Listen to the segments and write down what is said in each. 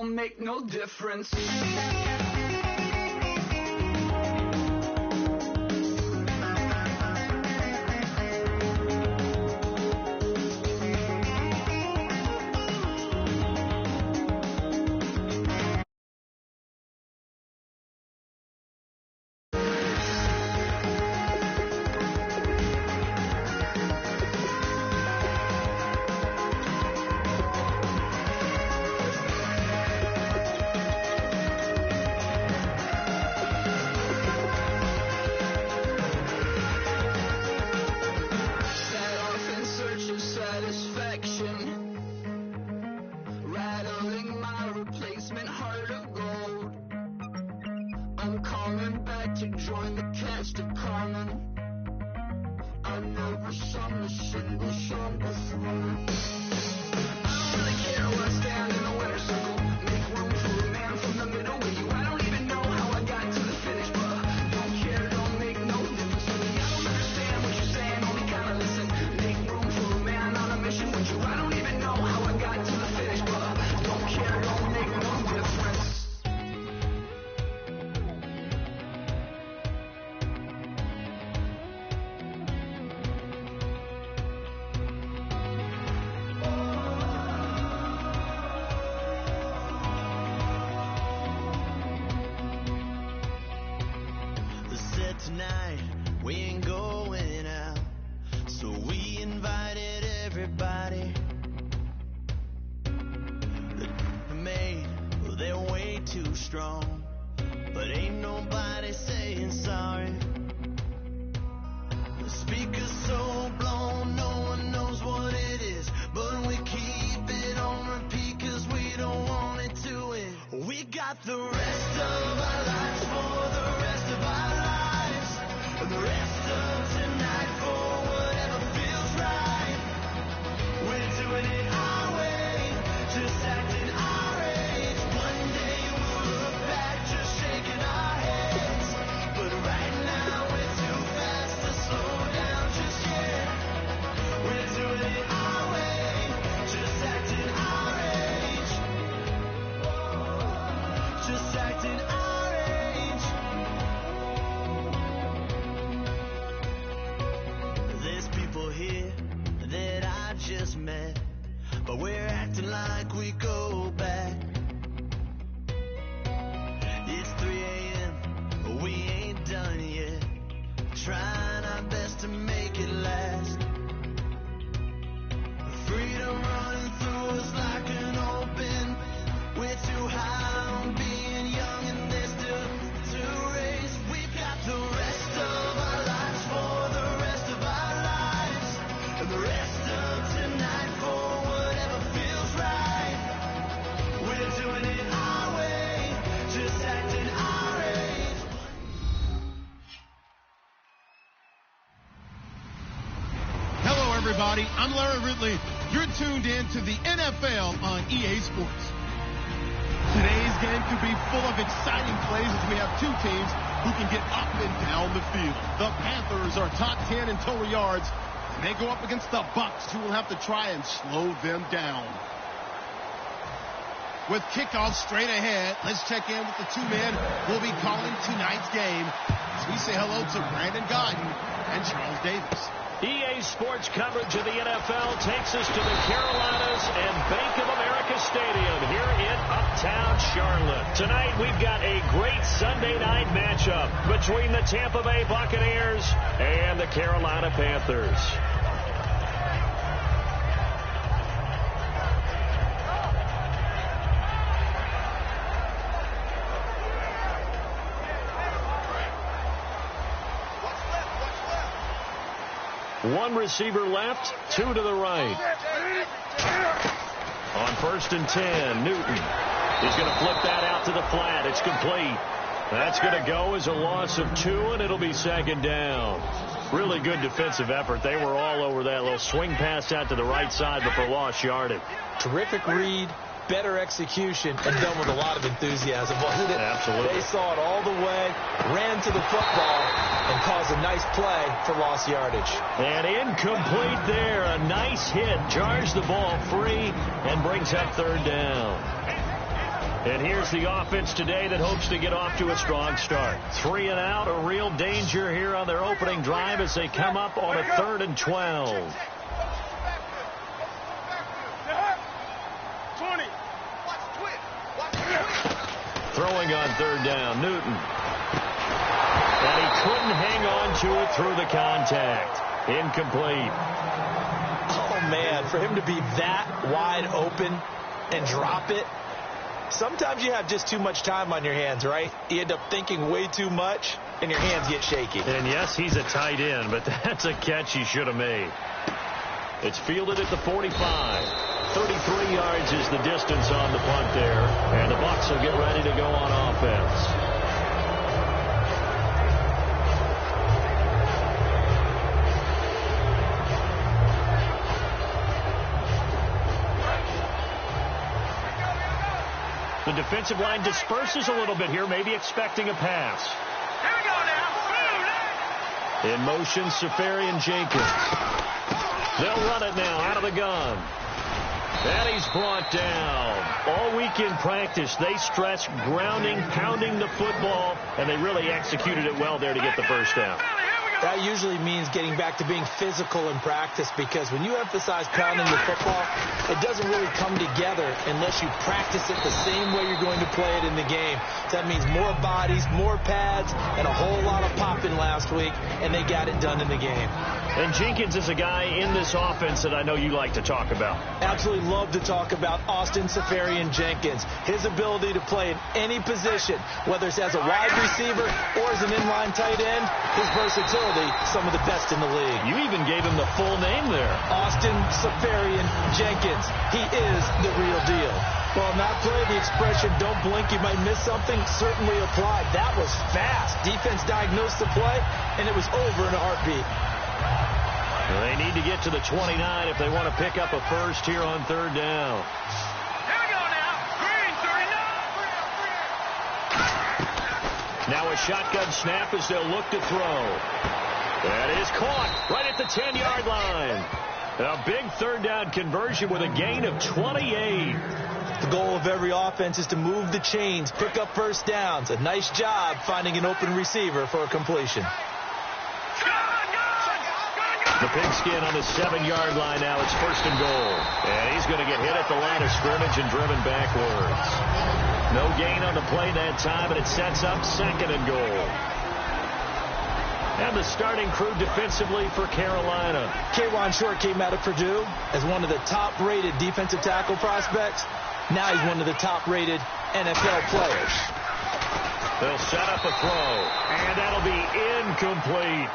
don't make no difference. Tonight we ain't going out, so we invited everybody. The made, well, they're way too strong, but ain't nobody saying sorry. The speaker's so blown, no one knows what it is, but we keep it on repeat 'cause we don't want it to end. We got the rest of our lives for the rest of our lives. The rest of tonight for whatever feels right. We're doing it our way, just acting our age. One day we'll look back just shaking our heads, but right now we're too fast to slow down just yet. We're doing it our way, just acting our age. Just acting our age. Here that I just met, but we're acting like we go back. It's 3 a.m., but we ain't done yet, trying our best to make it last. Freedom running through us like an open. We're too high on being young and there's still to race. We've got the rest of our lives for the rest of our lives. The rest of tonight for whatever feels right. We're doing it our way, just acting our age. Hello, everybody. I'm Larry Ridley. You're tuned in to the NFL on EA Sports. Today's game could be full of exciting plays as we have two teams who can get up and down the field. The Panthers are top 10 in total yards. They go up against the Bucs, who will have to try and slow them down. With kickoff straight ahead, let's check in with the two men who will be calling tonight's game as we say hello to Brandon Godden and Charles Davis. EA Sports coverage of the NFL takes us to the Carolinas and Bank of America Stadium here in Uptown Charlotte. Tonight we've got a great Sunday night matchup between the Tampa Bay Buccaneers and the Carolina Panthers. One receiver left, two to the right. On 1st and 10, Newton is going to flip that out to the flat. It's complete. That's going to go as a loss of 2, and it'll be 2nd down. Really good defensive effort. They were all over that little swing pass out to the right side, but for lost yardage. Terrific read, better execution, and done with a lot of enthusiasm. Absolutely. They saw it all the way, ran to the football, and caused a nice play for lost yardage. And incomplete there. A nice hit. Jars the ball free and brings up 3rd down. And here's the offense today that hopes to get off to a strong start. 3 and out, a real danger here on their opening drive as they come up on a 3rd and 12. Throwing on 3rd down, Newton. And he couldn't hang on to it through the contact. Incomplete. Oh, man, for him to be that wide open and drop it. Sometimes you have just too much time on your hands, right? You end up thinking way too much, and your hands get shaky. And, yes, he's a tight end, but that's a catch he should have made. It's fielded at the 45. 33 yards is the distance on the punt there, and the Bucs will get ready to go on offense. The defensive line disperses a little bit here, maybe expecting a pass. Here we go now. In motion, Safarian Jenkins. They'll run it now out of the gun. And he's brought down. All week in practice, they stressed grounding, pounding the football, and they really executed it well there to get the first down. That usually means getting back to being physical in practice, because when you emphasize pounding the football, it doesn't really come together unless you practice it the same way you're going to play it in the game. So that means more bodies, more pads, and a whole lot of popping last week, and they got it done in the game. And Jenkins is a guy in this offense that I know you like to talk about. Absolutely love to talk about Austin Safarian Jenkins. His ability to play in any position, whether it's as a wide receiver or as an inline tight end, his versatility, some of the best in the league. You even gave him the full name there. Austin Safarian Jenkins. He is the real deal. Well, on that play, the expression, don't blink, you might miss something, certainly applied. That was fast. Defense diagnosed the play, and it was over in a heartbeat. They need to get to the 29 if they want to pick up a first here on 3rd down. Here we go now. Green, 39. Now a shotgun snap as they'll look to throw. That is caught right at the 10-yard line. A big 3rd down conversion with a gain of 28. The goal of every offense is to move the chains, pick up first downs. A nice job finding an open receiver for a completion. The pigskin on the 7-yard line now. It's 1st and goal. And he's going to get hit at the line of scrimmage and driven backwards. No gain on the play that time, and it sets up 2nd and goal. And the starting crew defensively for Carolina. K'Wan Short came out of Purdue as one of the top-rated defensive tackle prospects. Now he's one of the top-rated NFL players. They'll set up a throw, and that'll be incomplete.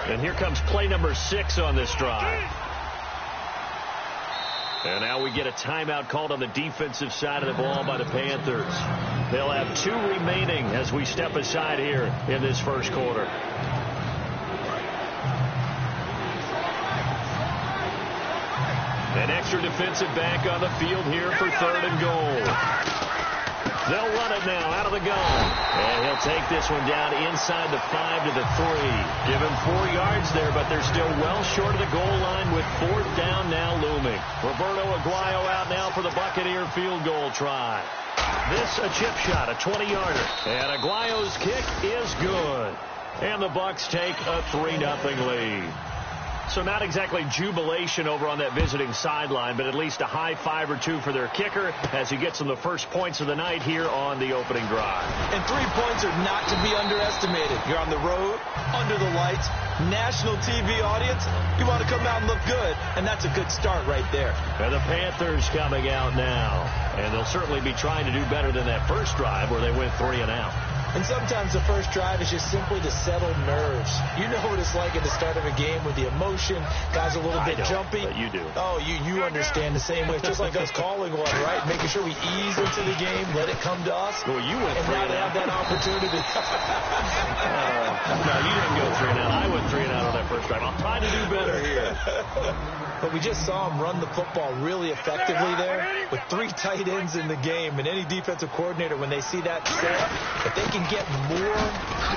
And here comes play number 6 on this drive. And now we get a timeout called on the defensive side of the ball by the Panthers. They'll have 2 remaining as we step aside here in this first quarter. An extra defensive back on the field here for 3rd and goal. They'll run it now out of the gun. And he'll take this one down inside the 5 to the 3. Give him 4 yards there, but they're still well short of the goal line with 4th down now looming. Roberto Aguayo out now for the Buccaneer field goal try. This a chip shot, a 20-yarder. And Aguayo's kick is good. And the Bucs take a 3-0 lead. So not exactly jubilation over on that visiting sideline, but at least a high 5 or 2 for their kicker as he gets them the first points of the night here on the opening drive. And 3 points are not to be underestimated. You're on the road, under the lights, national TV audience. You want to come out and look good, and that's a good start right there. And the Panthers coming out now. And they'll certainly be trying to do better than that first drive where they went 3 and out. And sometimes the first drive is just simply to settle nerves. You know what it's like at the start of a game with the emotion. Guys are a little bit jumpy. But you do. Oh, you understand the same way. It's just like us calling one, right? Making sure we ease into the game, let it come to us. Well, you went and now they have that opportunity. No, you didn't go 3 and out. I went 3 and out on that first drive. I'll try to do better here. But we just saw him run the football really effectively there with 3 tight ends in the game. And any defensive coordinator, when they see that set, if they can get more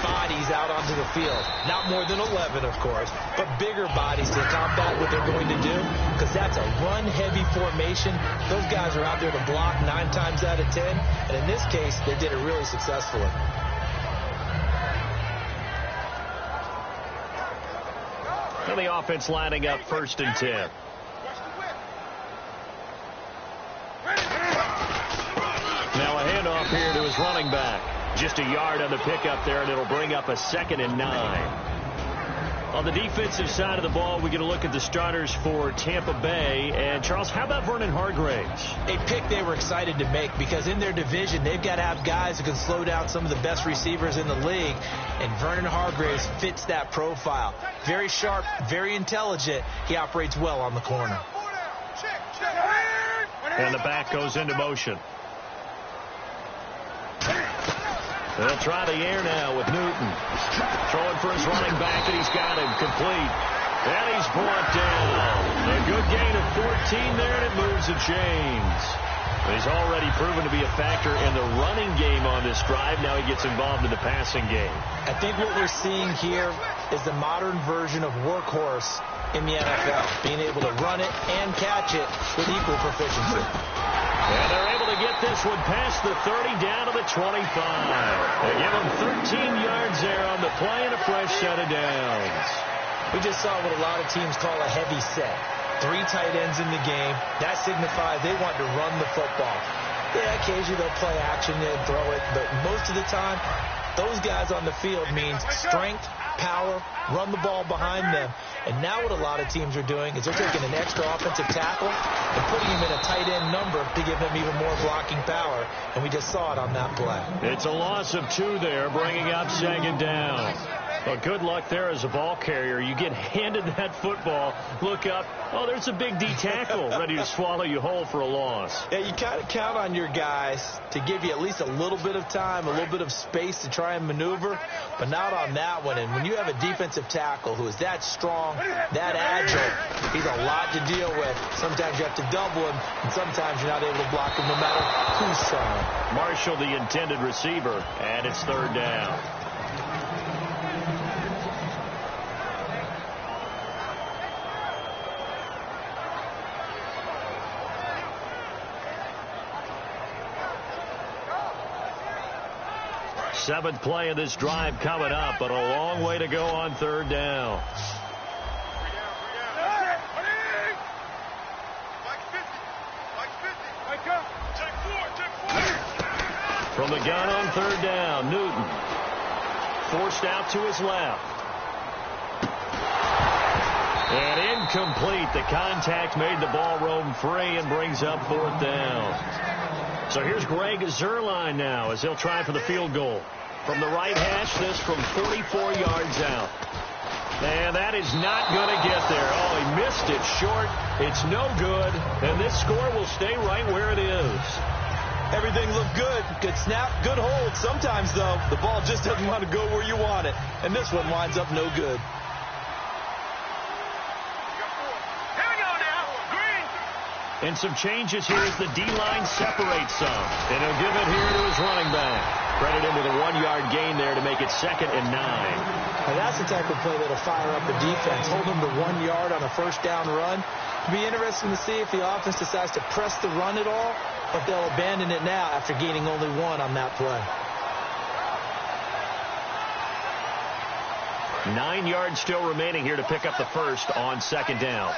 bodies out onto the field, not more than 11, of course, but bigger bodies to combat what they're going to do, because that's a run-heavy formation. Those guys are out there to block 9 times out of 10. And in this case, they did it really successfully. And the offense lining up 1st and 10. Now a handoff here to his running back. Just a yard on the pickup there, and it'll bring up a 2nd and 9. On the defensive side of the ball, we get a look at the starters for Tampa Bay. And, Charles, how about Vernon Hargreaves? A pick they were excited to make because in their division, they've got to have guys who can slow down some of the best receivers in the league. And Vernon Hargreaves fits that profile. Very sharp, very intelligent. He operates well on the corner. And the back goes into motion. They'll try the air now with Newton. Throwing for his running back, and he's got him complete. And he's brought down. A good gain of 14 there, and it moves the chains. He's already proven to be a factor in the running game on this drive. Now he gets involved in the passing game. I think what we're seeing here is the modern version of workhorse in the NFL, being able to run it and catch it with equal proficiency. And they're able to get this one past the 30 down to the 25. They give them 13 yards there on the play and a fresh set of downs. We just saw what a lot of teams call a heavy set. 3 tight ends in the game. That signifies they want to run the football. Yeah, occasionally they'll play action and throw it, but most of the time, those guys on the field means strength, power, run the ball behind them. And now what a lot of teams are doing is they're taking an extra offensive tackle and putting him in a tight end number to give him even more blocking power. And we just saw it on that play. It's a loss of 2 there, bringing up 2nd down. Well, good luck there as a ball carrier. You get handed that football, look up, oh, there's a big D tackle ready to swallow you whole for a loss. Yeah, you kind of count on your guys to give you at least a little bit of time, a little bit of space to try and maneuver, but not on that one. And when you have a defensive tackle who is that strong, that agile, he's a lot to deal with. Sometimes you have to double him, and sometimes you're not able to block him no matter who's trying. Marshall, the intended receiver, and it's 3rd down. Seventh play of this drive coming up, but a long way to go on 3rd down. From the gun on 3rd down, Newton forced out to his left. And incomplete. The contact made the ball roam free and brings up 4th down. So here's Greg Zuerlein now as he'll try for the field goal. From the right hash, this from 44 yards out. And that is not going to get there. Oh, he missed it short. It's no good. And this score will stay right where it is. Everything looked good. Good snap, good hold. Sometimes, though, the ball just doesn't want to go where you want it. And this one winds up no good. And some changes here as the D-line separates some. And he'll give it here to his running back. Credit him with a 1-yard gain there to make it 2nd and 9. Now that's the type of play that'll fire up the defense. Hold them to 1 yard on a 1st down run. It'll be interesting to see if the offense decides to press the run at all, or if they'll abandon it now after gaining only 1 on that play. 9 yards still remaining here to pick up the 1st on 2nd down.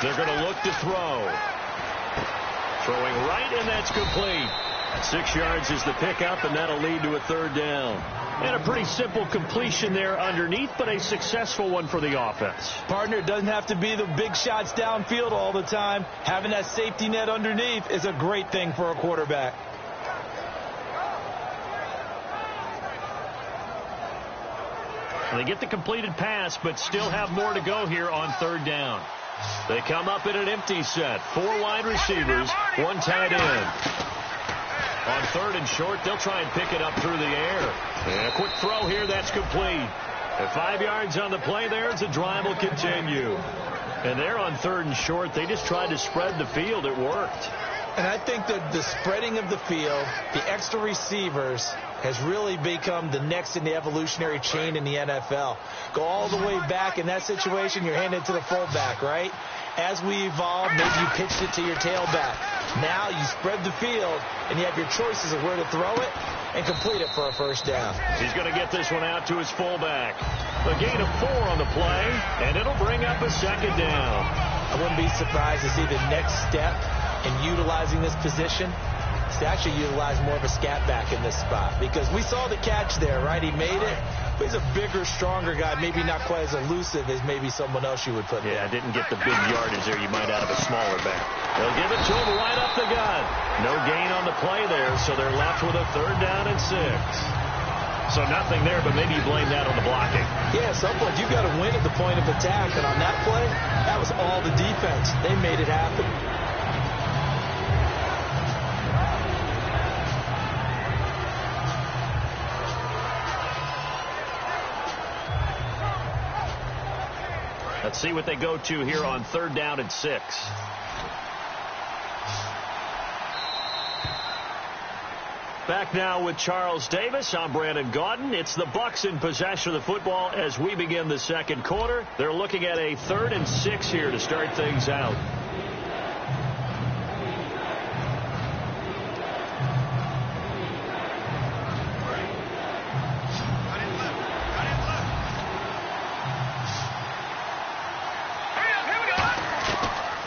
They're going to look to throw. Throwing right, and that's complete. 6 yards is the pickup, and that'll lead to a 3rd down. And a pretty simple completion there underneath, but a successful one for the offense. Partner, it doesn't have to be the big shots downfield all the time. Having that safety net underneath is a great thing for a quarterback. They get the completed pass, but still have more to go here on third down. They come up in an empty set. 4 wide receivers, 1 tight end. On third and short, they'll try and pick it up through the air. And a quick throw here, that's complete. At 5 yards on the play there, as the drive will continue. And they're on third and short. They just tried to spread the field. It worked. And I think that the spreading of the field, the extra receivers, has really become the next in the evolutionary chain in the NFL. Go all the way back in that situation, you're handed to the fullback, right? As we evolve, maybe you pitched it to your tailback. Now you spread the field, and you have your choices of where to throw it and complete it for a first down. He's going to get this one out to his fullback. A gain of 4 on the play, and it'll bring up a second down. I wouldn't be surprised to see the next step in utilizing this position is to actually utilize more of a scat back in this spot, because we saw the catch there, right? He made it, but he's a bigger, stronger guy, maybe not quite as elusive as maybe someone else you would put there. Yeah, didn't get the big yardage there you might out of a smaller back. They'll give it to him right up the gut. No gain on the play there, so they're left with a 3rd down and 6. So nothing there, but maybe you blame that on the blocking. Yeah, at some point you've got to win at the point of attack, and on that play, that was all the defense. They made it happen. Let's see what they go to here on 3rd down and 6. Back now with Charles Davis. I'm Brandon Gaudin. It's the Bucs in possession of the football as we begin the second quarter. They're looking at a 3rd and 6 here to start things out.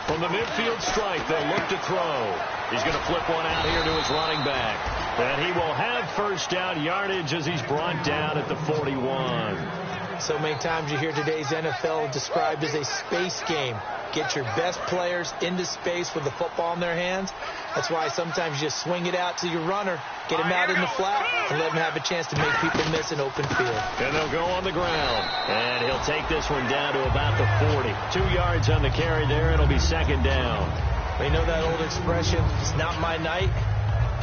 From the midfield strike, they'll look to throw. He's going to flip one out here to his running back. And he will have first down yardage as he's brought down at the 41. So many times you hear today's NFL described as a space game. Get your best players into space with the football in their hands. That's why sometimes you just swing it out to your runner, get him out in the flat, and let him have a chance to make people miss an open field. And they'll go on the ground. And he'll take this one down to about the 40. 2 yards on the carry there. It'll be second down. We know that old expression, it's not my night.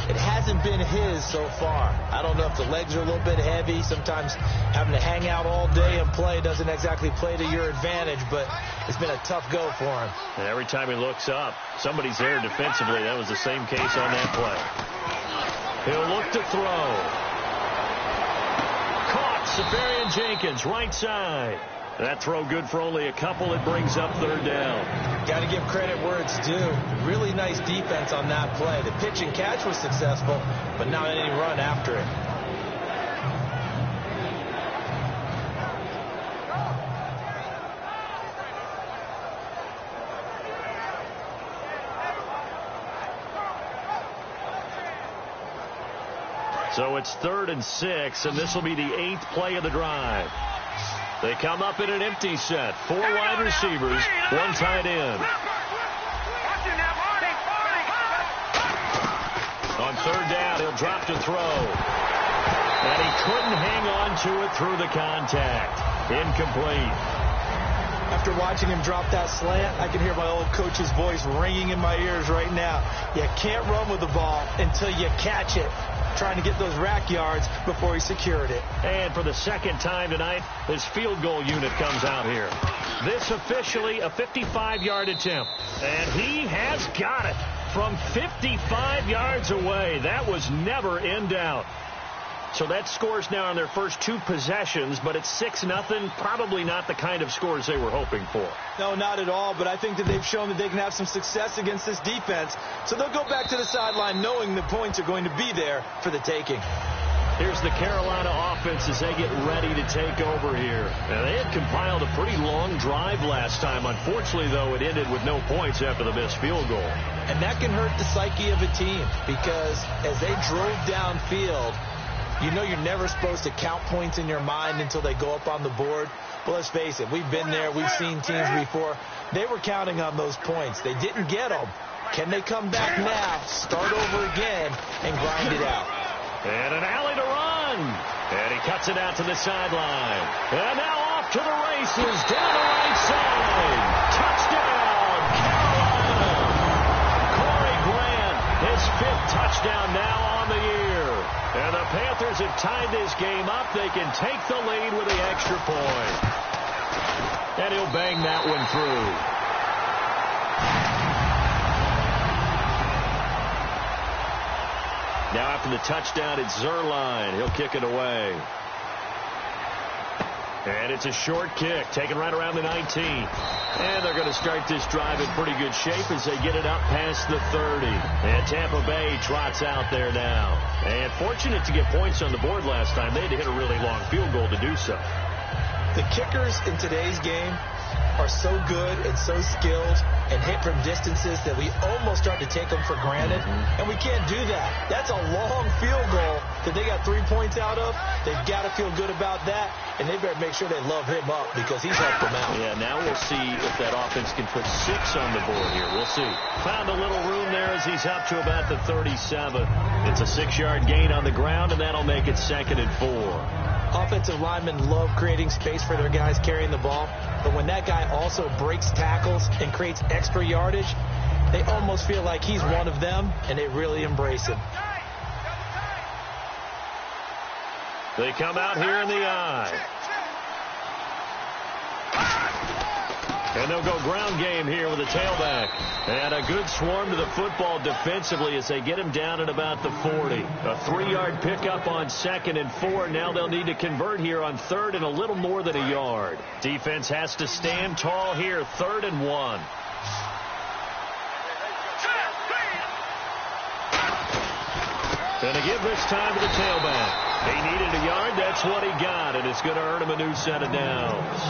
It hasn't been his so far. I don't know if the legs are a little bit heavy. Sometimes having to hang out all day and play doesn't exactly play to your advantage, but it's been a tough go for him. And every time he looks up, somebody's there defensively. That was the same case on that play. He'll look to throw. Caught. Safarian Jenkins, right side. That throw good for only a couple. It brings up 3rd down. Got to give credit where it's due. Really nice defense on that play. The pitch and catch was successful, but not any run after it. So it's 3rd and 6, and this will be the 8th play of the drive. They come up in an empty set. 4 wide receivers, 1 tight end. On 3rd down, he'll drop to throw. And he couldn't hang on to it through the contact. Incomplete. After watching him drop that slant, I can hear my old coach's voice ringing in my ears right now. You can't run with the ball until you catch it. Trying to get those rack yards before he secured it. And for the second time tonight, his field goal unit comes out here. This officially a 55-yard attempt. And he has got it from 55 yards away. That was never in doubt. So that scores now on their first 2 possessions, but it's 6-0. Probably not the kind of scores they were hoping for. No, not at all, but I think that they've shown that they can have some success against this defense. So they'll go back to the sideline knowing the points are going to be there for the taking. Here's the Carolina offense as they get ready to take over here. Now, they had compiled a pretty long drive last time. Unfortunately, though, it ended with no points after the missed field goal. And that can hurt the psyche of a team because as they drove downfield, you know you're never supposed to count points in your mind until they go up on the board. But let's face it, we've been there. We've seen teams before. They were counting on those points. They didn't get them. Can they come back now, start over again, and grind it out? And an alley to run. run. And he cuts it out to the sideline. And now off to the races down the right side. Touchdown, Carolina. Corey Grant, his 5th touchdown now on the year. And the Panthers have tied this game up. They can take the lead with the extra point. And he'll bang that one through. Now after the touchdown, it's Zerline. He'll kick it away. And it's a short kick, taken right around the 19. And they're going to start this drive in pretty good shape as they get it up past the 30. And Tampa Bay trots out there now. And fortunate to get points on the board last time. They had to hit a really long field goal to do so. The kickers in today's game are so good and so skilled and hit from distances that we almost start to take them for granted, and we can't do that. That's a long field goal that they got 3 points out of. They've got to feel good about that, and they better make sure they love him up because he's helped them out. Yeah, now we'll see if that offense can put 6 on the board here. We'll see. Found a little room there as he's up to about the 37. It's a 6-yard gain on the ground, and that'll make it 2nd and 4. Offensive linemen love creating space for their guys carrying the ball, but when that guy also breaks tackles and creates extra yardage, they almost feel like he's one of them, and they really embrace him. They come out here in the I. And they'll go ground game here with a tailback. And a good swarm to the football defensively as they get him down at about the 40. A 3-yard pickup on 2nd and 4. Now they'll need to convert here on 3rd and a little more than a yard. Defense has to stand tall here, 3rd and 1. And to give this time to the tailback. He needed a yard. That's what he got, and it's going to earn him a new set of downs.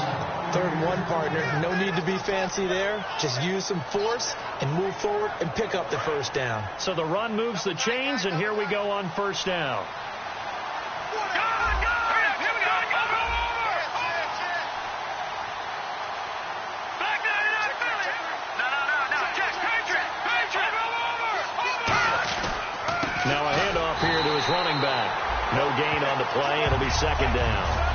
3rd and 1, partner. No need to be fancy there. Just use some force and move forward and pick up the 1st down. So the run moves the chains, and here we go on 1st down. Now a handoff here to his running back. No gain on the play. It'll be 2nd down.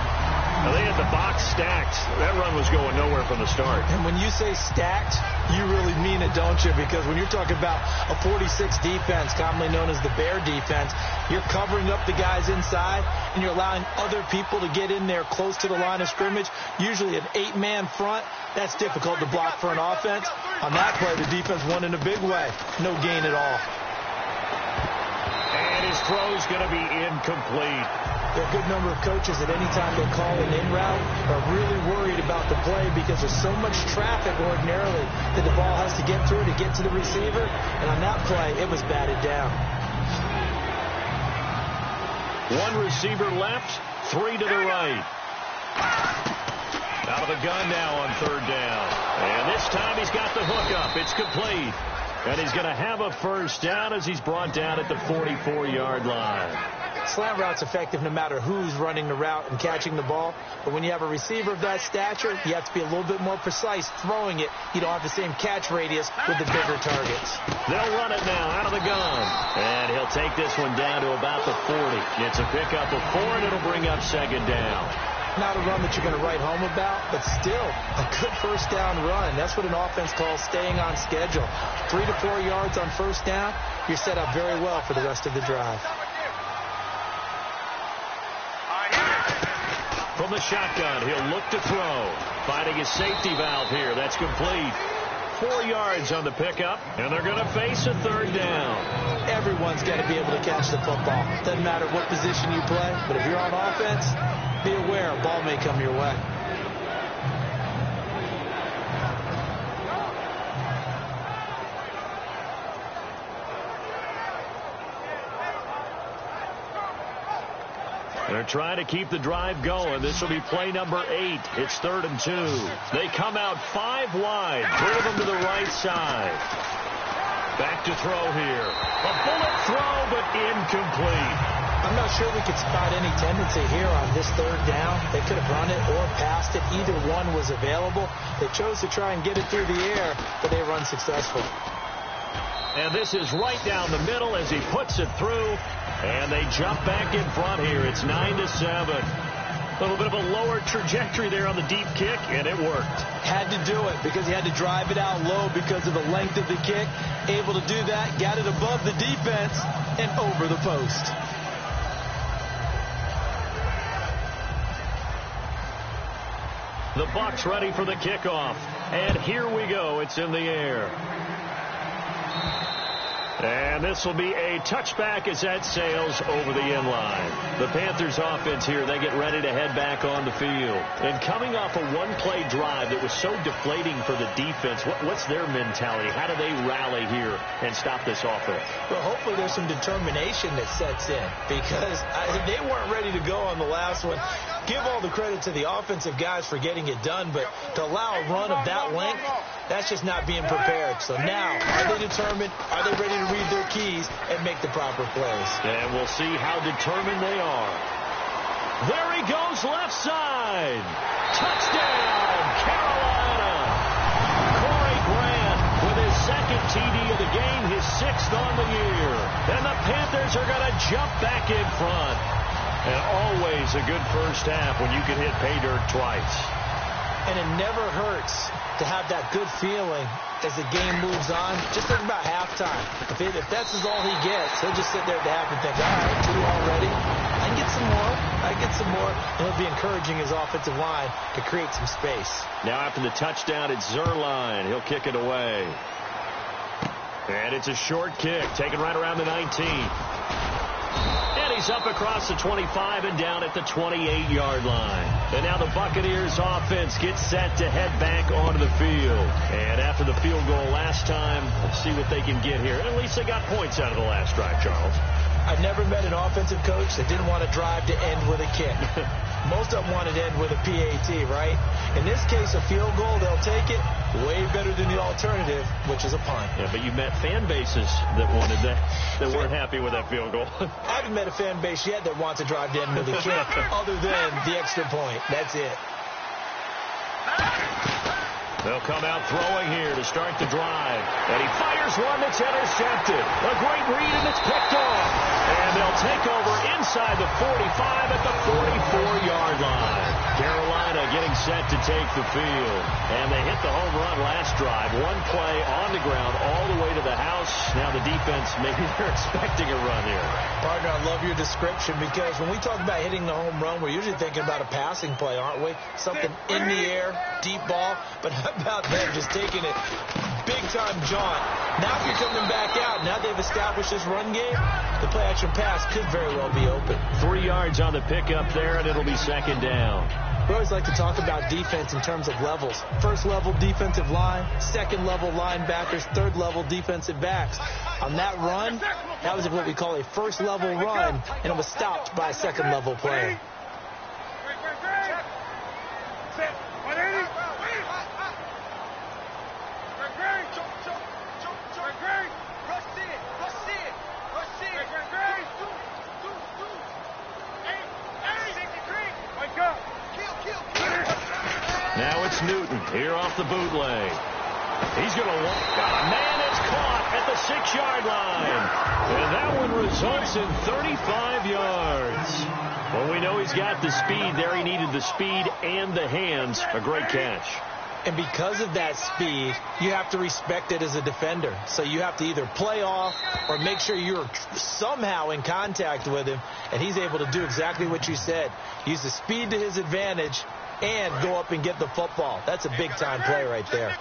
Now they had the box stacked. That run was going nowhere from the start. And when you say stacked, you really mean it, don't you? Because when you're talking about a 46 defense, commonly known as the Bear defense, you're covering up the guys inside, and you're allowing other people to get in there close to the line of scrimmage, usually an 8-man front. That's difficult to block for an offense. On that play, the defense won in a big way. No gain at all. And his throw's going to be incomplete. There are a good number of coaches at any time they call an in route are really worried about the play because there's so much traffic ordinarily that the ball has to get through to get to the receiver. And on that play, it was batted down. 1 receiver left, 3 to the right. Out of the gun now on 3rd down. And this time he's got the hook up. It's complete. And he's going to have a 1st down as he's brought down at the 44-yard line. Slant route's effective no matter who's running the route and catching the ball. But when you have a receiver of that stature, you have to be a little bit more precise throwing it. You don't have the same catch radius with the bigger targets. They'll run it now out of the gun. And he'll take this one down to about the 40. It's a pickup of 4, and it'll bring up 2nd down. Not a run that you're going to write home about, but still a good 1st down run. That's what an offense calls staying on schedule. 3 to 4 yards on 1st down, you're set up very well for the rest of the drive. From the shotgun, he'll look to throw. Finding his safety valve here. That's complete. 4 yards on the pickup, and they're going to face a 3rd down. Everyone's got to be able to catch the football. Doesn't matter what position you play, but if you're on offense, be aware a ball may come your way. They're trying to keep the drive going. This will be play number 8. It's 3rd and 2. They come out 5 wide. 3 of them to the right side. Back to throw here. A bullet throw, but incomplete. I'm not sure we could spot any tendency here on this 3rd down. They could have run it or passed it. Either one was available. They chose to try and get it through the air, but they were unsuccessful. And this is right down the middle as he puts it through. And they jump back in front here. It's 9-7. A little bit of a lower trajectory there on the deep kick, and it worked. Had to do it because he had to drive it out low because of the length of the kick. Able to do that, got it above the defense and over the post. The Bucs ready for the kickoff. And here we go. It's in the air. And this will be a touchback as that sails over the end line. The Panthers offense here, they get ready to head back on the field. And coming off a one-play drive that was so deflating for the defense, what's their mentality? How do they rally here and stop this offense? Well, hopefully there's some determination that sets in because they weren't ready to go on the last one. Give all the credit to the offensive guys for getting it done, but to allow a run of that length, that's just not being prepared. So now, are they determined? Are they ready to read their keys and make the proper plays? And we'll see how determined they are. There he goes, left side. Touchdown, Carolina. Corey Grant with his second TD of the game, his 6th on the year. And the Panthers are going to jump back in front. And always a good first half when you can hit pay dirt twice. And it never hurts to have that good feeling as the game moves on. Just think about halftime. If that's all he gets, he'll just sit there at the half and think, all right, 2 already. I can get some more. I can get some more. And he'll be encouraging his offensive line to create some space. Now after the touchdown, it's Zerline. He'll kick it away. And it's a short kick, taken right around the 19. And he's up across the 25 and down at the 28-yard line. And now the Buccaneers offense gets set to head back onto the field. And after the field goal last time, let's see what they can get here. At least they got points out of the last drive, Charles. I've never met an offensive coach that didn't want to drive to end with a kick. Most of them wanted to end with a PAT, right? In this case, a field goal, they'll take it. Way better than the alternative, which is a punt. Yeah, but you met fan bases that wanted that, that weren't happy with that field goal. I haven't met a fan base yet that wants to drive to end with a kick other than the extra point. That's it. They'll come out throwing here to start the drive. And he fires one that's intercepted. A great read, and it's picked off. And they'll take over inside the 45 at the 44-yard line. Carolina getting set to take the field. And they hit the home run last drive. One play on the ground all the way to the house. Now the defense, maybe they're expecting a run here. Partner, I love your description because when we talk about hitting the home run, we're usually thinking about a passing play, aren't we? Something in the air, deep ball. But how about them just taking it big-time jaunt? Now if you're coming back out, now they've established this run game, the play-action pass could very well be open. 3 yards on the pickup there, and it'll be second down. We always like to talk about defense in terms of levels. First level defensive line, second level linebackers, third level defensive backs. On that run, that was what we call a first level run, and it was stopped by a second level player. Now it's Newton here off the bootleg. He's going to walk. Man, it's caught at the 6-yard line. And that one results in 35 yards. Well, we know he's got the speed there. He needed the speed and the hands. A great catch. And because of that speed, you have to respect it as a defender. So you have to either play off or make sure you're somehow in contact with him. And he's able to do exactly what you said. Use the speed to his advantage and go up and get the football. That's a big-time play right there.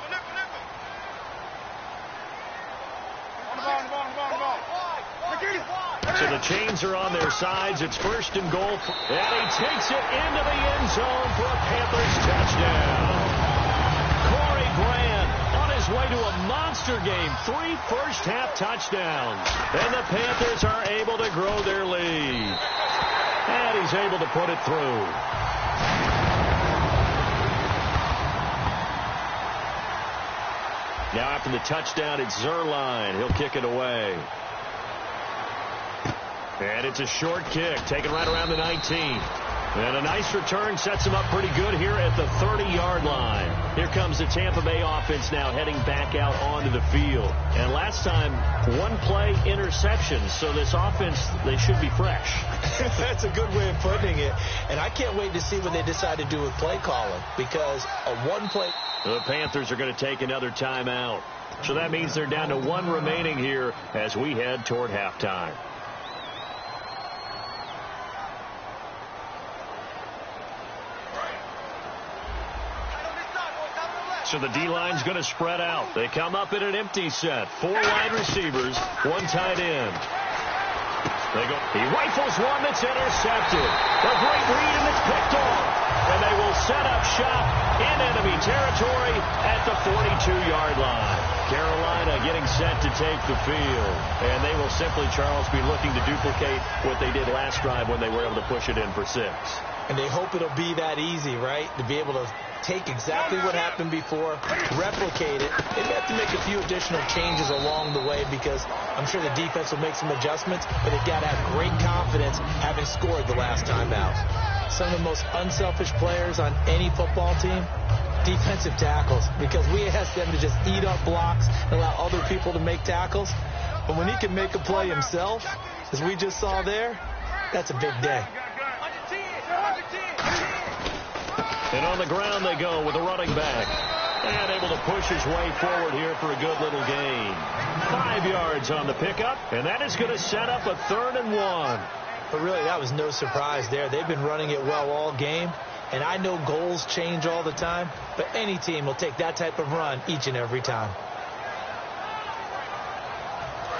So the chains are on their sides. It's first and goal. And he takes it into the end zone for a Panthers touchdown. Corey Grant on his way to a monster game. 3 first-half touchdowns. And the Panthers are able to grow their lead. And he's able to put it through. Now after the touchdown, it's Zerline. He'll kick it away. And it's a short kick, taken right around the 19. And a nice return sets him up pretty good here at the 30-yard line. Here comes the Tampa Bay offense now heading back out onto the field. And last time, one play interception. So this offense, they should be fresh. That's a good way of putting it. And I can't wait to see what they decide to do with play calling, because a one-play... The Panthers are going to take another timeout. So that means they're down to one remaining here as we head toward halftime. So the D-line's going to spread out. They come up in an empty set. 4 wide receivers, 1 tight end. They go. He rifles one that's intercepted. A great read, and it's picked off. And they will set up shop in enemy territory at the 42-yard line. Carolina getting set to take the field. And they will simply, Charles, be looking to duplicate what they did last drive when they were able to push it in for 6. And they hope it'll be that easy, right? To be able to take exactly what happened before, replicate it. They may have to make a few additional changes along the way, because I'm sure the defense will make some adjustments, but they've got to have great confidence having scored the last time out. Some of the most unselfish players on any football team, defensive tackles, because we ask them to just eat up blocks and allow other people to make tackles. But when he can make a play himself, as we just saw there, that's a big day. And on the ground they go with a running back. And able to push his way forward here for a good little gain. 5 yards on the pickup, and that is going to set up a 3rd and 1. But really, that was no surprise there. They've been running it well all game. And I know goals change all the time, but any team will take that type of run each and every time.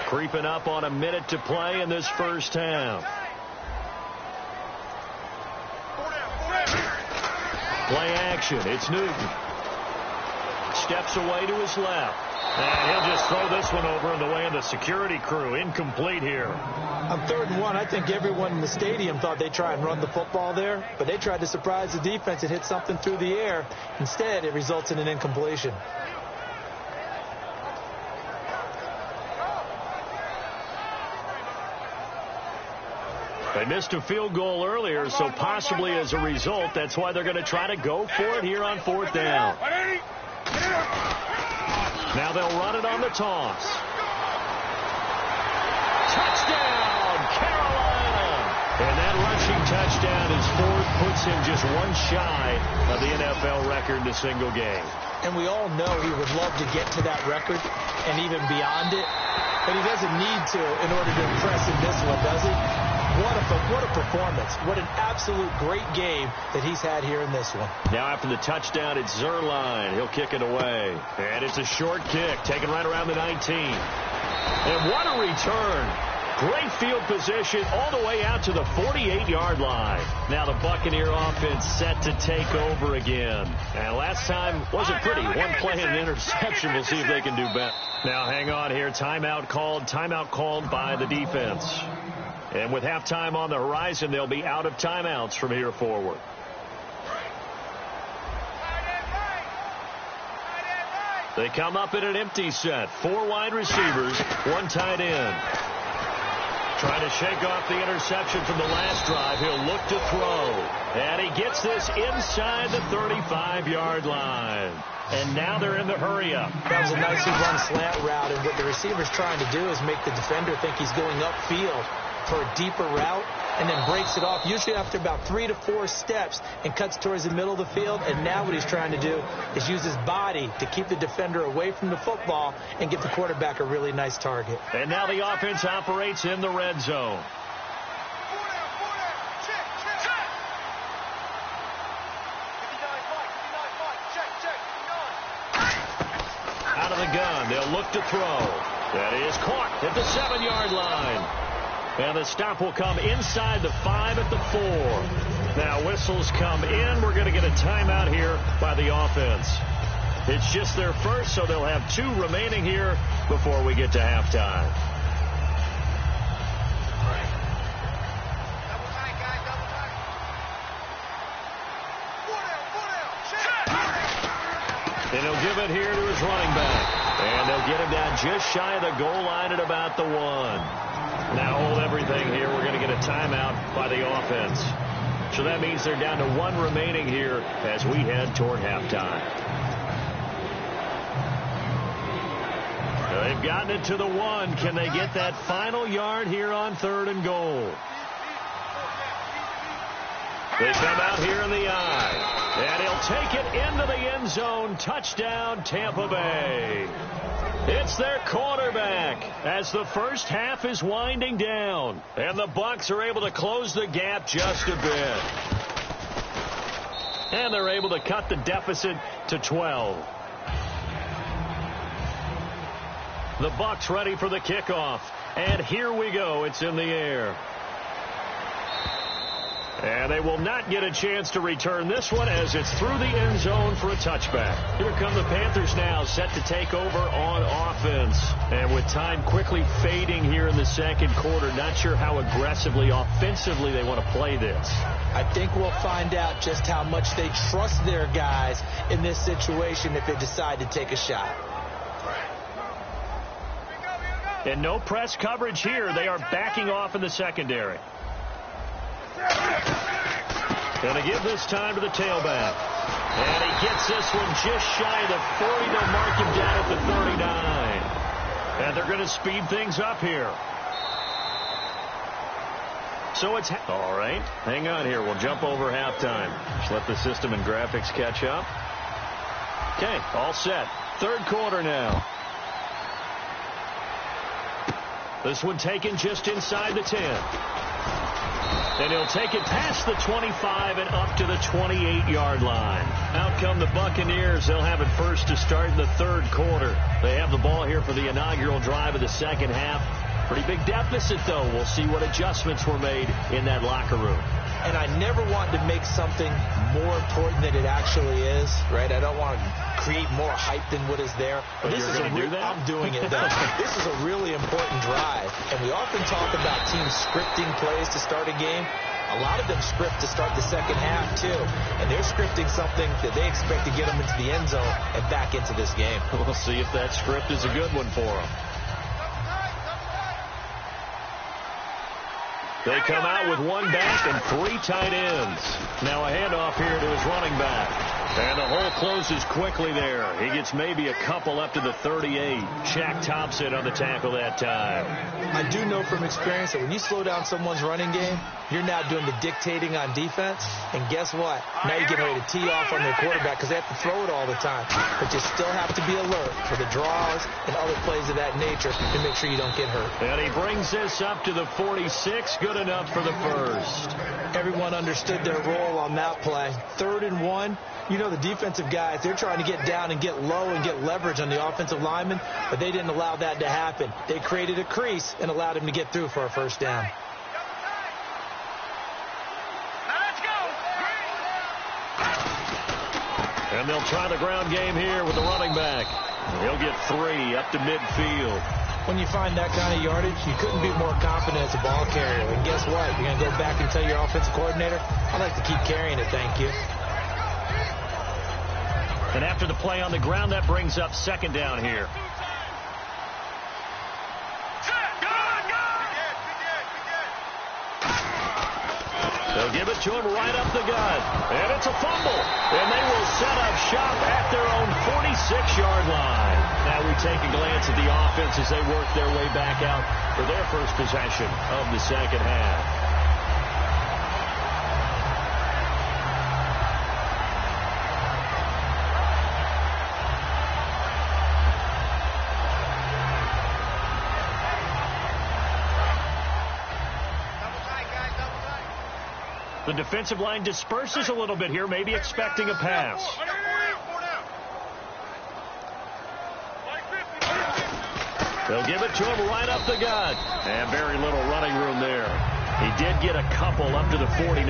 Creeping up on a minute to play in this first half. Play action. It's Newton. Steps away to his left. And he'll just throw this one over in the way of the security crew. Incomplete here. On 3rd and 1, I think everyone in the stadium thought they'd try and run the football there, but they tried to surprise the defense and hit something through the air. Instead, it results in an incompletion. They missed a field goal earlier, so possibly as a result, that's why they're going to try to go for it here on 4th down. Now they'll run it on the toss. Touchdown, Carolina! And that rushing touchdown is 4th, puts him just one shy of the NFL record in a single game. And we all know he would love to get to that record and even beyond it, but he doesn't need to in order to impress in this one, does he? What a performance. What an absolute great game that he's had here in this one. Now after the touchdown, it's Zerline. He'll kick it away. And it's a short kick, taken right around the 19. And what a return. Great field position all the way out to the 48-yard line. Now the Buccaneer offense set to take over again. And last time wasn't pretty. One play and an interception. We'll see if they can do better. Now hang on here. Timeout called by the defense. And with halftime on the horizon, they'll be out of timeouts from here forward. They come up in an empty set. 4 wide receivers, 1 tight end. Trying to shake off the interception from the last drive. He'll look to throw. And he gets this inside the 35-yard line. And now they're in the hurry-up. That was a nicely run slant route, and what the receiver's trying to do is make the defender think he's going upfield for a deeper route, and then breaks it off, usually after about 3 to 4 steps, and cuts towards the middle of the field. And now what he's trying to do is use his body to keep the defender away from the football and give the quarterback a really nice target. And now the offense operates in the red zone. Out of the gun, they'll look to throw. That is caught at the 7-yard line. And the stop will come inside the 5 at the 4. Now whistles come in. We're going to get a timeout here by the offense. It's just their first, so they'll have 2 remaining here before we get to halftime. And he'll give it here to his running back. And they'll get him down just shy of the goal line at about the 1. Now hold everything here. We're going to get a timeout by the offense. So that means they're down to 1 remaining here as we head toward halftime. They've gotten it to the 1. Can they get that final yard here on 3rd and goal? They come out here in the eye, and he'll take it into the end zone. Touchdown, Tampa Bay. It's their quarterback as the first half is winding down, and the Bucs are able to close the gap just a bit. And they're able to cut the deficit to 12. The Bucs ready for the kickoff, and here we go. It's in the air. And they will not get a chance to return this one as it's through the end zone for a touchback. Here come the Panthers now, set to take over on offense. And with time quickly fading here in the second quarter, not sure how aggressively, offensively they want to play this. I think we'll find out just how much they trust their guys in this situation if they decide to take a shot. And no press coverage here. They are backing off in the secondary. Going to give this time to the tailback. And he gets this one just shy of the 40. They'll mark him down at the 39. And they're going to speed things up here. So it's... All right, hang on here. We'll jump over halftime. Just let the system and graphics catch up. Okay, all set. 3rd quarter now. This one taken just inside the 10. And he'll take it past the 25 and up to the 28-yard line. Out come the Buccaneers. They'll have it first to start in the 3rd quarter. They have the ball here for the inaugural drive of the second half. Pretty big deficit, though. We'll see what adjustments were made in that locker room. And I never want to make something more important than it actually is, right? I don't want to create more hype than what is there. But this is I'm doing it, though. This is a really important drive. And we often talk about teams scripting plays to start a game. A lot of them script to start the second half, too. And they're scripting something that they expect to get them into the end zone and back into this game. We'll see if that script is a good one for them. They come out with 1 back and 3 tight ends. Now a handoff here to his running back. And the hole closes quickly there. He gets maybe a couple up to the 38. Shaq Thompson on the tackle that time. I do know from experience that when you slow down someone's running game, you're now doing the dictating on defense. And guess what? Now you're getting ready to tee off on their quarterback because they have to throw it all the time. But you still have to be alert for the draws and other plays of that nature to make sure you don't get hurt. And he brings this up to the 46. Good enough for the first. Everyone understood their role on that play. 3rd and 1. You know, the defensive guys, they're trying to get down and get low and get leverage on the offensive lineman, but they didn't allow that to happen. They created a crease and allowed him to get through for a first down. And they'll try the ground game here with the running back. He'll get 3 up to midfield. When you find that kind of yardage, you couldn't be more confident as a ball carrier. And guess what? You're going to go back and tell your offensive coordinator, I'd like to keep carrying it, thank you. And after the play on the ground, that brings up 2nd down here. They'll give it to him right up the gut. And it's a fumble. And they will set up shop at their own 46-yard line. Now we take a glance at the offense as they work their way back out for their first possession of the second half. The defensive line disperses a little bit here, maybe expecting a pass. They'll give it to him right up the gut. And very little running room there. He did get a couple up to the 49.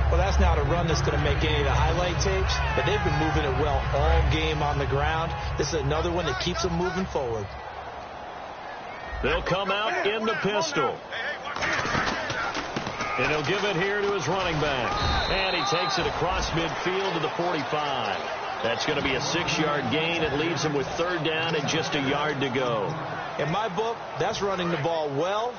Well, that's not a run that's going to make any of the highlight tapes, but they've been moving it well all game on the ground. This is another one that keeps them moving forward. They'll come out in the pistol. And he'll give it here to his running back. And he takes it across midfield to the 45. That's going to be a 6-yard gain. It leaves him with 3rd down and just a yard to go. In my book, that's running the ball well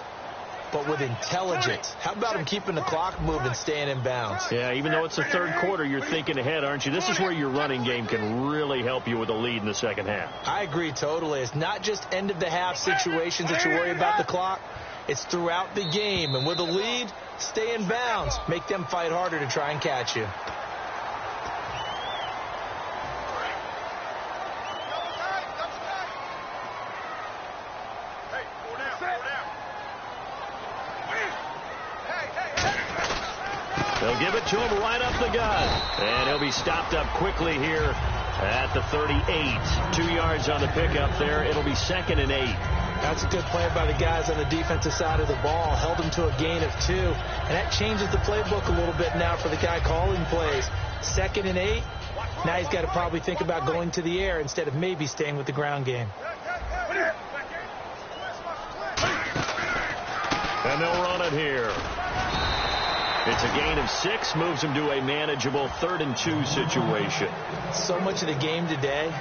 but with intelligence. How about him keeping the clock moving, staying in bounds? Yeah, even though it's the third quarter, you're thinking ahead, aren't you? This is where your running game can really help you with a lead in the second half. I agree totally. It's not just end-of-the-half situations that you worry about the clock. It's throughout the game. And with a lead, stay in bounds. Make them fight harder to try and catch you. They'll give it to him right up the gut. And he'll be stopped up quickly here at the 38. 2 yards on the pickup there. It'll be 2nd and 8. That's a good play by the guys on the defensive side of the ball. Held him to a gain of 2. And that changes the playbook a little bit now for the guy calling plays. 2nd and 8. Now he's got to probably think about going to the air instead of maybe staying with the ground game. And they'll run it here. It's a gain of 6, moves him to a manageable 3rd and 2 situation. So much of the game today,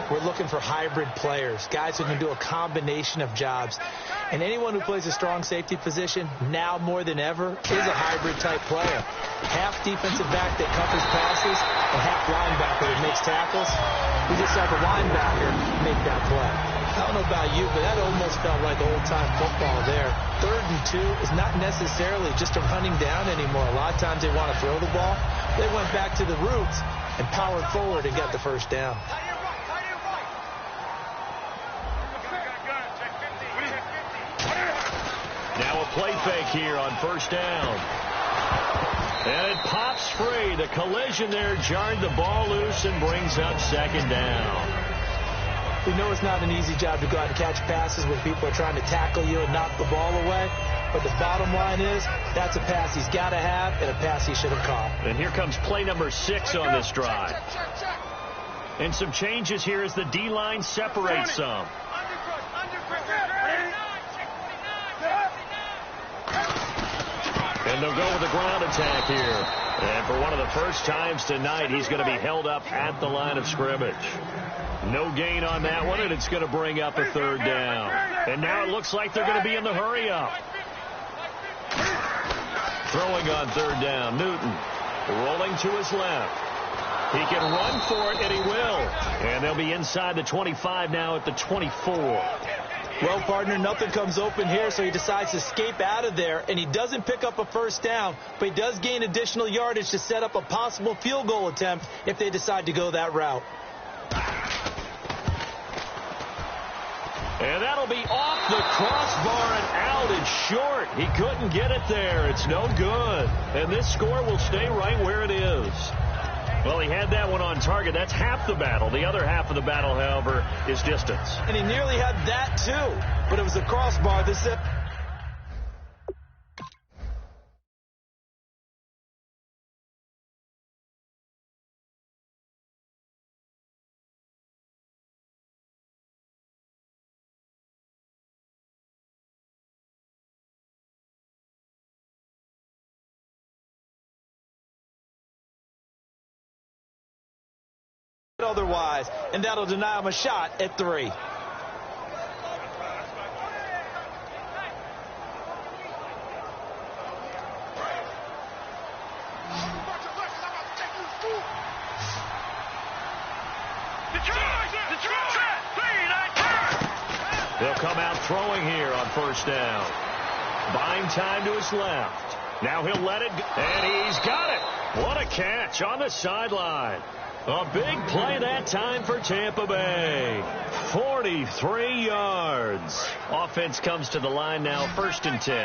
we're looking for hybrid players, guys who can do a combination of jobs. And anyone who plays a strong safety position, now more than ever, is a hybrid-type player. Half defensive back that covers passes, and half linebacker that makes tackles. We just saw the linebacker make that play. I don't know about you, but that almost felt like old-time football there. 3rd and 2 is not necessarily just a running down anymore. A lot of times they want to throw the ball. They went back to the roots and powered forward and got the first down. Now a play fake here on 1st down. And it pops free. The collision there jarred the ball loose and brings up 2nd down. We know it's not an easy job to go out and catch passes when people are trying to tackle you and knock the ball away. But the bottom line is, that's a pass he's got to have and a pass he should have caught. And here comes play number 6 on this drive. And some changes here as the D-line separates some. And they'll go with the ground attack here. And for one of the first times tonight, he's going to be held up at the line of scrimmage. No gain on that one, and it's going to bring up a 3rd down. And now it looks like they're going to be in the hurry-up. Throwing on 3rd down, Newton rolling to his left. He can run for it, and he will. And they'll be inside the 25 now at the 24. Well, partner, nothing comes open here, so he decides to escape out of there, and he doesn't pick up a 1st down, but he does gain additional yardage to set up a possible field goal attempt if they decide to go that route. And that'll be off the crossbar and out and short. He couldn't get it there. It's no good. And this score will stay right where it is. Well, he had that one on target. That's half the battle. The other half of the battle, however, is distance. And he nearly had that, too. But it was a crossbar. Otherwise, and that'll deny him a shot at 3. They'll come out throwing here on 1st down. Buying time to his left. Now he'll let it go, and he's got it. What a catch on the sideline. A big play that time for Tampa Bay. 43 yards. Offense comes to the line now, 1st and 10.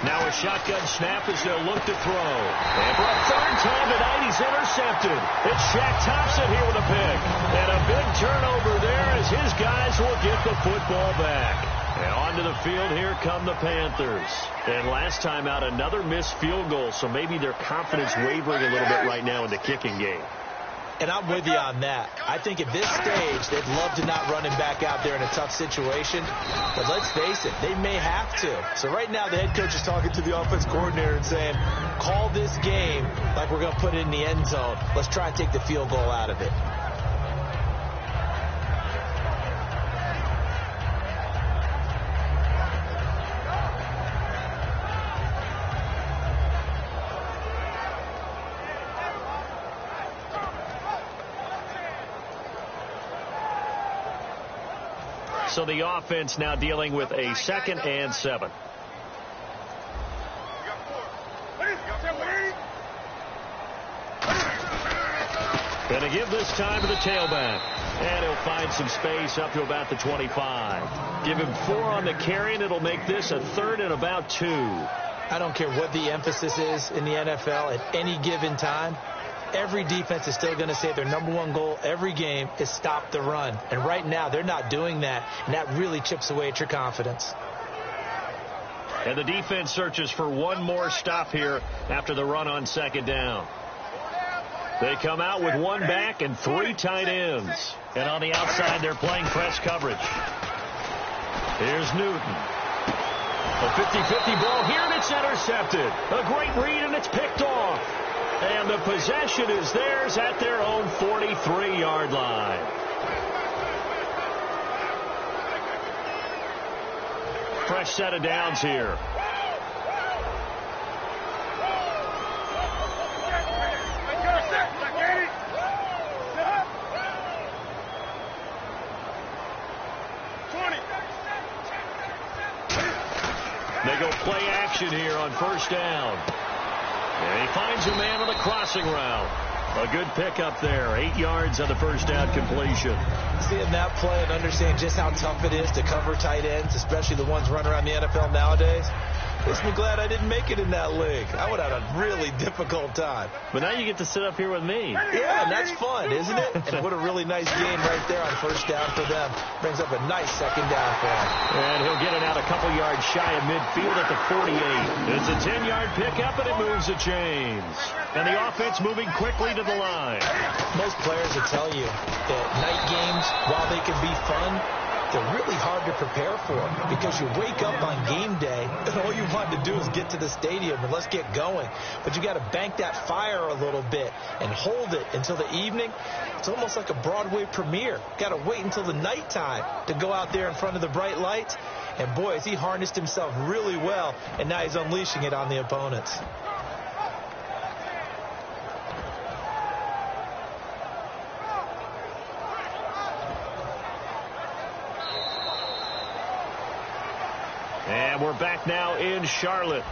Now a shotgun snap as they'll look to throw. And for a 3rd time tonight, he's intercepted. It's Shaq Thompson here with a pick. And a big turnover there as his guys will get the football back. And onto the field, here come the Panthers. And last time out, another missed field goal, so maybe their confidence wavering a little bit right now in the kicking game. And I'm with you on that. I think at this stage, they'd love to not run him back out there in a tough situation. But let's face it, they may have to. So right now, the head coach is talking to the offense coordinator and saying, call this game like we're going to put it in the end zone. Let's try and take the field goal out of it. So the offense now dealing with a 2nd and 7. Gonna give this time to the tailback. And he'll find some space up to about the 25. Give him 4 on the carry, and it'll make this a 3rd and about 2. I don't care what the emphasis is in the NFL at any given time. Every defense is still going to say their #1 goal every game is stop the run. And right now, they're not doing that, and that really chips away at your confidence. And the defense searches for one more stop here after the run on 2nd down. They come out with 1 back and 3 tight ends. And on the outside, they're playing press coverage. Here's Newton. A 50-50 ball here, and it's intercepted. A great read, and it's picked off. And the possession is theirs at their own 43-yard line. Fresh set of downs here. They go play action here on 1st down. And he finds a man on the crossing route. A good pickup there. 8 yards on the 1st down completion. Seeing that play and understanding just how tough it is to cover tight ends, especially the ones running around the NFL nowadays, makes me glad I didn't make it in that league. I would have had a really difficult time. But now you get to sit up here with me. Yeah, and that's fun, isn't it? And what a really nice game right there on 1st down for them. Brings up a nice 2nd down for him. And he'll get it out a couple yards shy of midfield at the 48. It's a 10-yard pickup, and it moves the chains. And the offense moving quickly to the line. Most players will tell you that night games, while they can be fun, they're really hard to prepare for because you wake up on game day and all you want to do is get to the stadium and let's get going. But you got to bank that fire a little bit and hold it until the evening. It's almost like a Broadway premiere. Got to wait until the nighttime to go out there in front of the bright lights. And boy, has he harnessed himself really well, and now he's unleashing it on the opponents. And we're back now in Charlotte.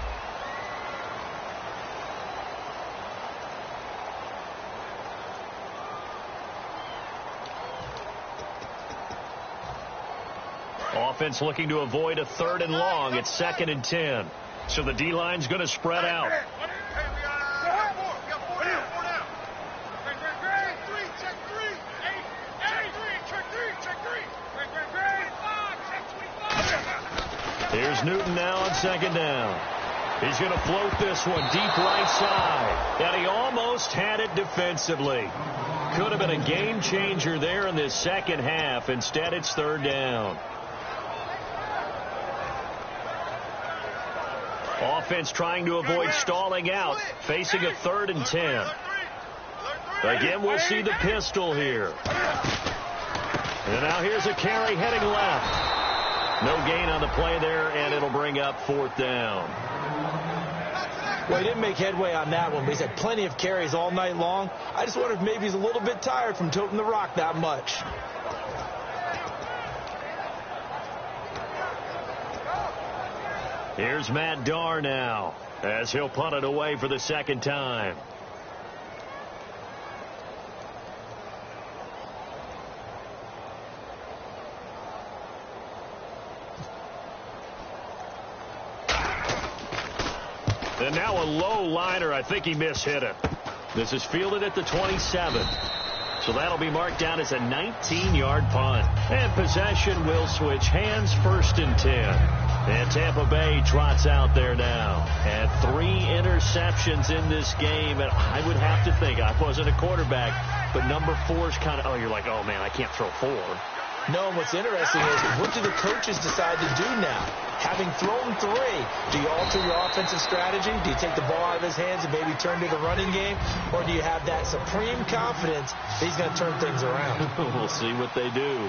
Offense looking to avoid a 3rd and long. It's 2nd and 10. So the D-line's going to spread out. Here's Newton now on 2nd down. He's going to float this one deep right side. And he almost had it defensively. Could have been a game changer there in this 2nd half. Instead, it's 3rd down. Offense trying to avoid stalling out, facing a 3rd and 10. Again, we'll see the pistol here. And now here's a carry heading left. No gain on the play there, and it'll bring up 4th down. Well, he didn't make headway on that one, but he's had plenty of carries all night long. I just wonder if maybe he's a little bit tired from toting the rock that much. Here's Matt Darr now, as he'll punt it away for the 2nd time. And now a low liner. I think he mishit it. This is fielded at the 27. So that'll be marked down as a 19-yard punt. And possession will switch hands, 1st and 10. And Tampa Bay trots out there now. And 3 interceptions in this game. And I would have to think, I wasn't a quarterback, but number 4 is kind of, oh, you're like, oh, man, I can't throw 4. No, and what's interesting is, what do the coaches decide to do now? Having thrown 3, do you alter your offensive strategy? Do you take the ball out of his hands and maybe turn to the running game? Or do you have that supreme confidence that he's going to turn things around? We'll see what they do.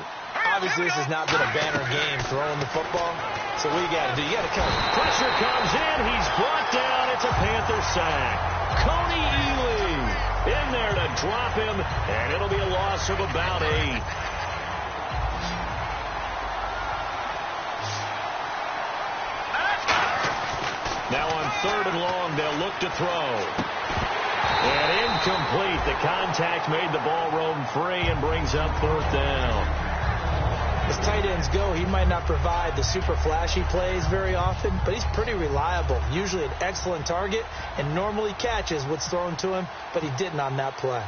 Obviously, this has not been a banner game throwing the football. So what you got to do? You got to cover. Pressure comes in. He's brought down. It's a Panther sack. Coney Ely in there to drop him, and it'll be a loss of about 8. Well, he didn't make headway on that one, but he's had plenty of carries all night long. I just wonder if maybe he's a little bit tired from toting the rock that much. Here's Newton now on 2nd down. He's going to float this one deep right side. And he almost had it defensively. Could have been a game changer there in this 2nd half. Instead, it's 3rd and 10. And the offense trying to avoid stalling out, facing a 3rd and 10. 3rd and long. They'll look to throw. And incomplete. The contact made the ball roam free and brings up 4th down. As tight ends go, he might not provide the super flashy plays very often, but he's pretty reliable. Usually an excellent target and normally catches what's thrown to him, but he didn't on that play.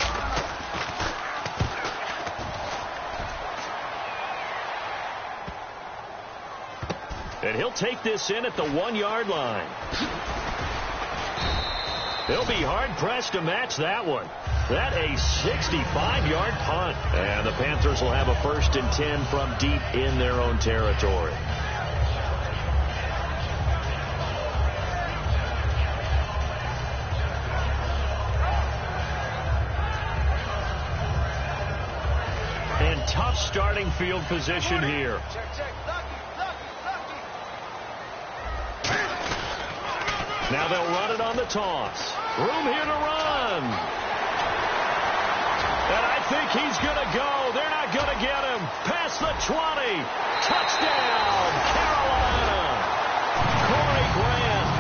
And he'll take this in at the 1-yard line. They'll be hard-pressed to match that one. That a 65-yard punt. And the Panthers will have a 1st and 10 from deep in their own territory. And tough starting field position here. Now they'll run it on the toss. Room here to run. And I think he's going to go. They're not going to get him. Past the 20. Touchdown, Carolina. Corey Grant,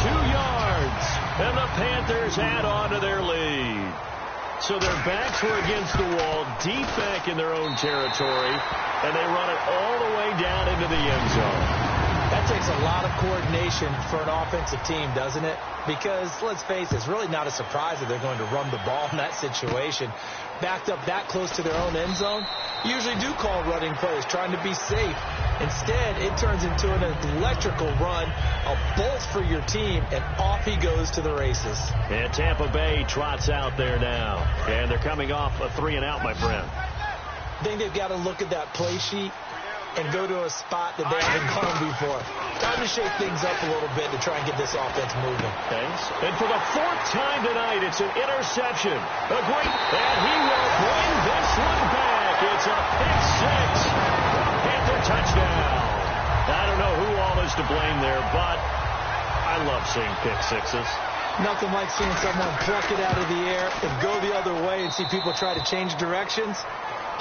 92 yards. And the Panthers add on to their lead. So their backs were against the wall, deep back in their own territory, and they run it all the way down into the end zone. That takes a lot of coordination for an offensive team, doesn't it? Because, let's face it, it's really not a surprise that they're going to run the ball in that situation. Backed up that close to their own end zone, usually do call running plays, trying to be safe. Instead, it turns into an electrical run, a bolt for your team, and off he goes to the races. And Tampa Bay trots out there now. And they're coming off a 3-and-out, my friend. I think they've got to look at that play sheet and go to a spot that they haven't gone before. Time to shake things up a little bit to try and get this offense moving. Thanks. And for the 4th time tonight, it's an interception. A great, and he will bring this one back. It's a pick 6. Panther touchdown. I don't know who all is to blame there, but I love seeing pick 6s. Nothing like seeing someone pluck it out of the air and go the other way and see people try to change directions.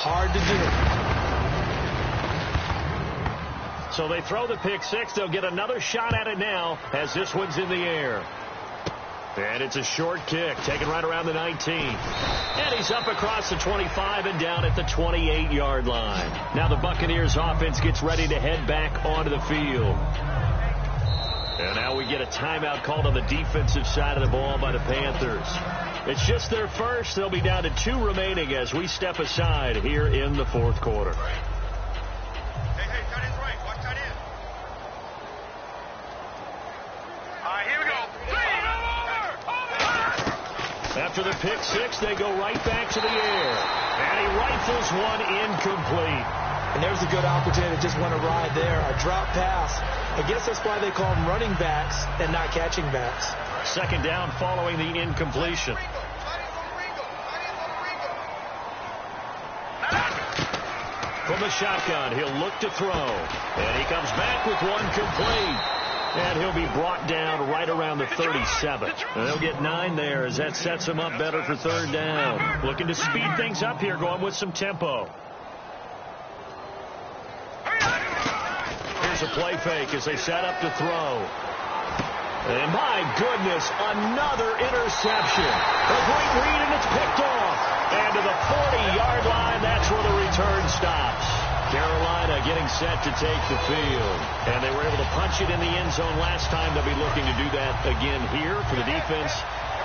Hard to do. So they throw the pick 6. They'll get another shot at it now as this one's in the air. And it's a short kick, taken right around the 19. And he's up across the 25 and down at the 28-yard line. Now the Buccaneers offense gets ready to head back onto the field. And now we get a timeout called on the defensive side of the ball by the Panthers. It's just their first. They'll be down to 2 remaining as we step aside here in the 4th quarter. After the pick 6, they go right back to the air. And he rifles one incomplete. And there's a good opportunity to just want to ride there. A drop pass. I guess that's why they call them running backs and not catching backs. 2nd down following the incompletion. From the shotgun, he'll look to throw. And he comes back with one complete. And he'll be brought down right around the 37. And they'll get 9 there as that sets him up better for 3rd down. Looking to speed things up here, going with some tempo. Here's a play fake as they set up to throw. And my goodness, another interception. A great read, and it's picked off. And to the 40-yard line, that's where the return stops. Carolina getting set to take the field. And they were able to punch it in the end zone last time. They'll be looking to do that again here for the defense.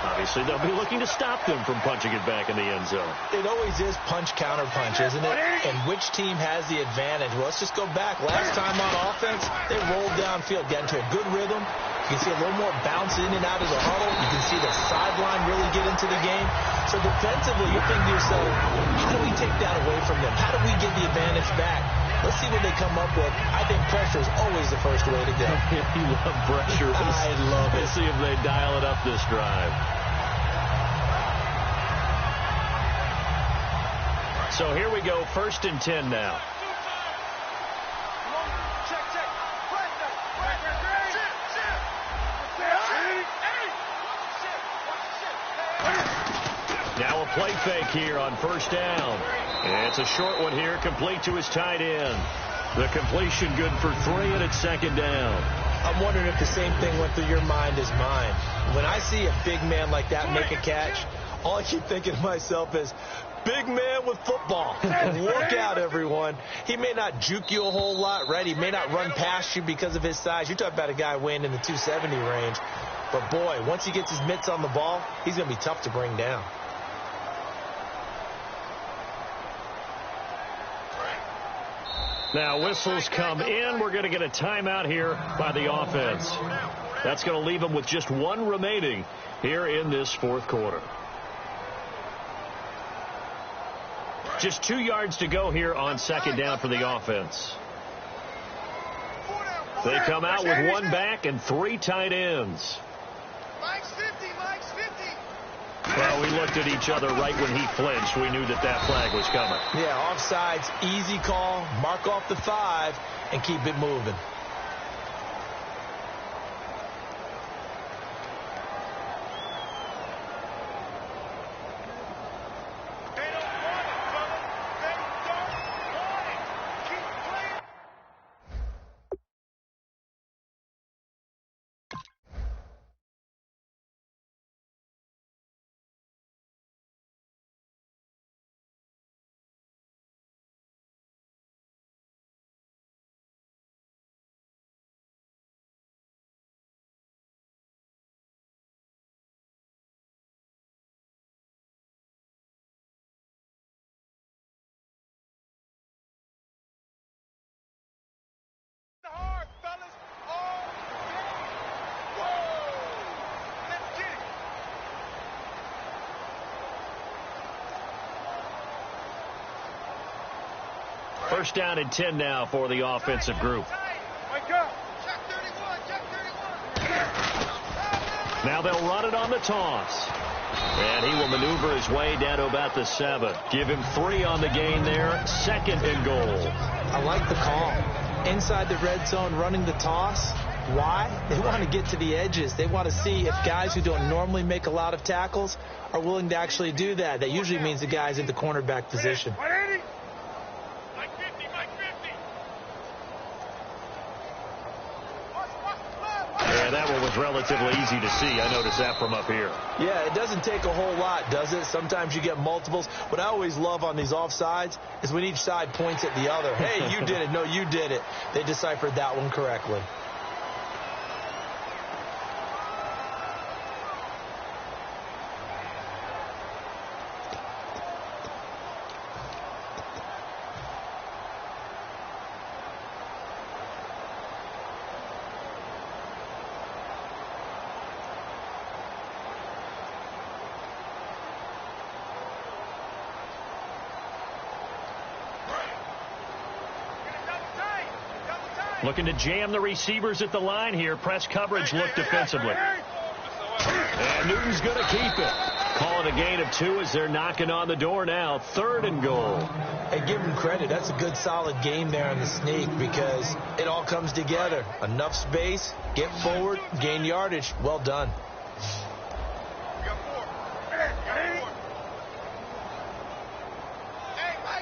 Obviously, they'll be looking to stop them from punching it back in the end zone. It always is punch-counter-punch, isn't it? And which team has the advantage? Well, let's just go back. Last time on offense, they rolled downfield, got into a good rhythm. You can see a little more bounce in and out of the huddle. You can see the sideline really get into the game. So defensively, you're thinking to yourself, how do we take that away from them? How do we get the advantage back? Let's see what they come up with. I think pressure is always the first way to go. You love pressure. I love it. Let's see if they dial it up this drive. So here we go, 1st and 10 now. Now a play fake here on 1st down. And it's a short one here, complete to his tight end. The completion good for 3, and it's 2nd down. I'm wondering if the same thing went through your mind as mine. When I see a big man like that make a catch, all I keep thinking to myself is, big man with football. Look out, everyone. He may not juke you a whole lot, right? He may not run past you because of his size. You're talking about a guy weighing in the 270 range. But, boy, once he gets his mitts on the ball, he's going to be tough to bring down. Now, whistles come in. We're going to get a timeout here by the offense. That's going to leave them with just one remaining here in this fourth quarter. Just 2 yards to go here on second down for the offense. They come out with one back and 3 tight ends. Mike's 50, Mike's 50. Well, we looked at each other right when he flinched. We knew that that flag was coming. Yeah, offsides, easy call, mark off the 5, and keep it moving. First down and 10 now for the offensive group. Now they'll run it on the toss. And he will maneuver his way down to about the 7. Give him 3 on the gain there. 2nd and goal. I like the call. Inside the red zone, running the toss. Why? They want to get to the edges. They want to see if guys who don't normally make a lot of tackles are willing to actually do that. That usually means the guy's in the cornerback position. Yeah, that one was relatively easy to see. I noticed that from up here. Yeah, it doesn't take a whole lot, does it? Sometimes you get multiples. What I always love on these offsides is when each side points at the other. Hey, you did it. No, you did it. They deciphered that one correctly. Looking to jam the receivers at the line here. Press coverage look defensively. And Newton's going to keep it. Call it a gain of 2 as they're knocking on the door now. 3rd and goal. Hey, give him credit. That's a good, solid game there on the sneak because it all comes together. Enough space, get forward, gain yardage. Well done.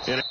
Hey, Mike.